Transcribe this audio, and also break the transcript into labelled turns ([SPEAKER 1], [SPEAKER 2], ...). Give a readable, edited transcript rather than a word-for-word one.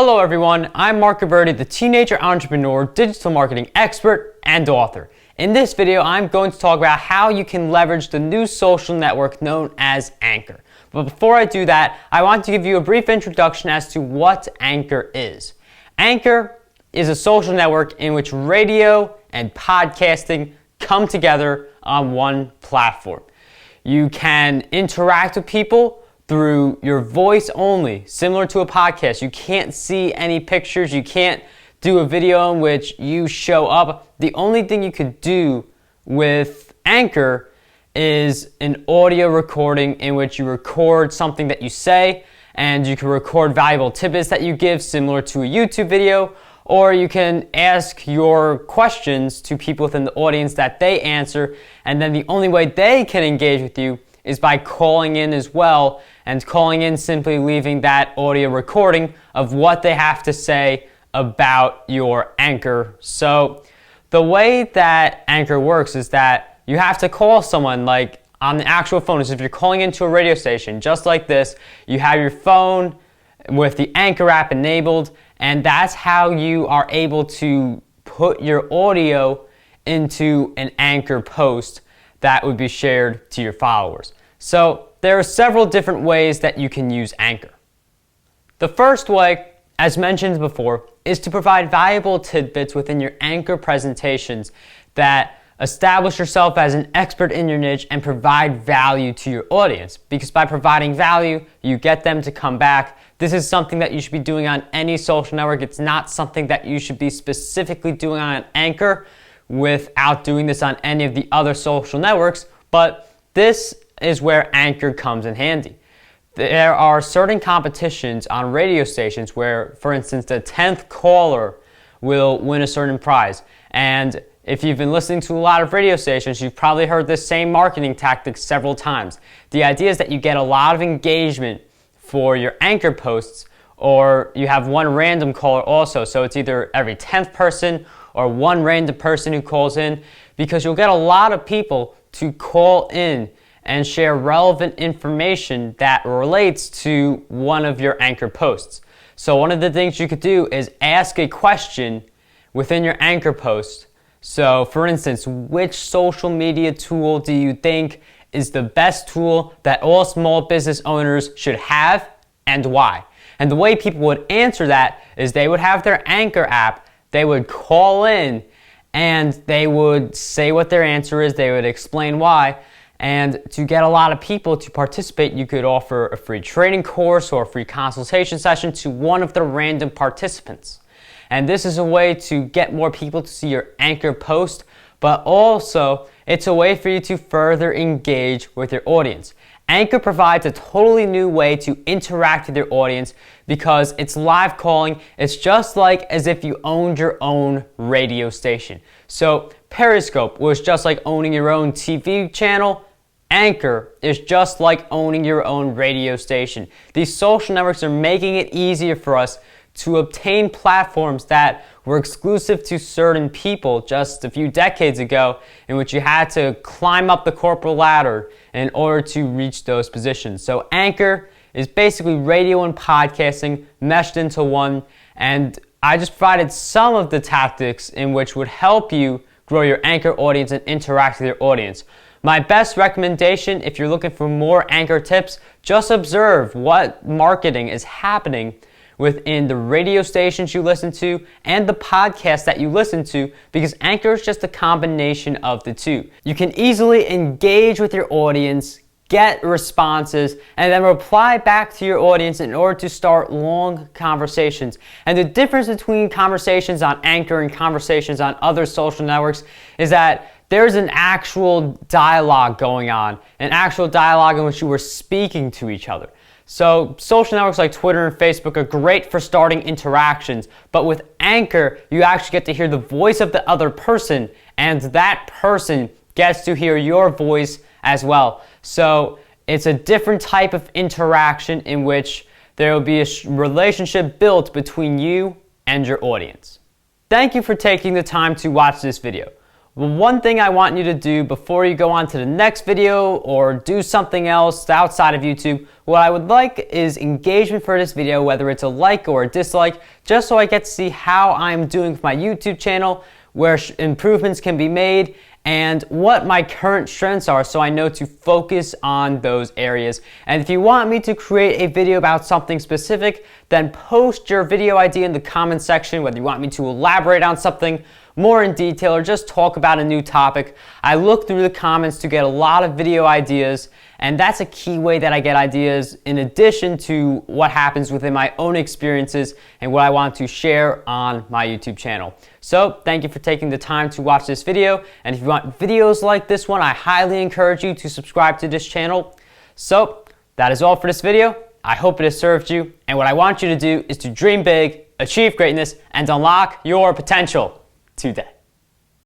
[SPEAKER 1] Hello everyone, I'm Mark Gaverdi, the teenager entrepreneur, digital marketing expert, and author. In this video, I'm going to talk about how you can leverage the new social network known as Anchor. But before I do that, I want to give you a brief introduction as to what Anchor is. Anchor is a social network in which radio and podcasting come together on one platform. You can interact with people through your voice only, similar to a podcast. You can't see any pictures. You can't do a video in which you show up. The only thing you could do with Anchor is an audio recording in which you record something that you say, and you can record valuable tidbits that you give, similar to a YouTube video, or you can ask your questions to people within the audience that they answer, and then the only way they can engage with you is by calling in as well, and calling in simply leaving that audio recording of what they have to say about your Anchor. So the way that Anchor works is that you have to call someone like on the actual phone. So if you're calling into a radio station just like this, you have your phone with the Anchor app enabled, and that's how you are able to put your audio into an Anchor post that would be shared to your followers. So there are several different ways that you can use Anchor. The first way, as mentioned before, is to provide valuable tidbits within your Anchor presentations that establish yourself as an expert in your niche and provide value to your audience. Because by providing value, you get them to come back. This is something that you should be doing on any social network. It's not something that you should be specifically doing on Anchor without doing this on any of the other social networks, but this is where Anchor comes in handy. There are certain competitions on radio stations where, for instance, the 10th caller will win a certain prize. And if you've been listening to a lot of radio stations, you've probably heard this same marketing tactic several times. The idea is that you get a lot of engagement for your Anchor posts, or you have one random caller also. So it's either every 10th person or one random person who calls in, because you'll get a lot of people to call in and share relevant information that relates to one of your Anchor posts. So one of the things you could do is ask a question within your Anchor post. So for instance, which social media tool do you think is the best tool that all small business owners should have, and why? And the way people would answer that is they would have their Anchor app, they would call in, and they would say what their answer is, they would explain why. And to get a lot of people to participate, you could offer a free training course or a free consultation session to one of the random participants. And this is a way to get more people to see your Anchor post, but also it's a way for you to further engage with your audience. Anchor provides a totally new way to interact with your audience because it's live calling. It's just like as if you owned your own radio station. So Periscope was just like owning your own TV channel. Anchor is just like owning your own radio station. These social networks are making it easier for us to obtain platforms that were exclusive to certain people just a few decades ago, in which you had to climb up the corporate ladder in order to reach those positions. So Anchor is basically radio and podcasting meshed into one, and I just provided some of the tactics in which would help you grow your Anchor audience and interact with your audience. My best recommendation, if you're looking for more Anchor tips, just observe what marketing is happening within the radio stations you listen to and the podcast that you listen to, because Anchor is just a combination of the two. You can easily engage with your audience, get responses, and then reply back to your audience in order to start long conversations. And the difference between conversations on Anchor and conversations on other social networks is that there's an actual dialogue going on, an actual dialogue in which you were speaking to each other. So social networks like Twitter and Facebook are great for starting interactions, but with Anchor, you actually get to hear the voice of the other person, and that person gets to hear your voice as well. So it's a different type of interaction in which there will be a relationship built between you and your audience. Thank you for taking the time to watch this video. Well, one thing I want you to do before you go on to the next video or do something else outside of YouTube, what I would like is engagement for this video, whether it's a like or a dislike, just so I get to see how I'm doing with my YouTube channel, where improvements can be made, and what my current strengths are, so I know to focus on those areas. And if you want me to create a video about something specific, then post your video idea in the comment section, whether you want me to elaborate on something more in detail or just talk about a new topic. I look through the comments to get a lot of video ideas, and that's a key way that I get ideas in addition to what happens within my own experiences and what I want to share on my YouTube channel. So thank you for taking the time to watch this video, and if you want videos like this one, I highly encourage you to subscribe to this channel. So that is all for this video. I hope it has served you, and what I want you to do is to dream big, achieve greatness, and unlock your potential today.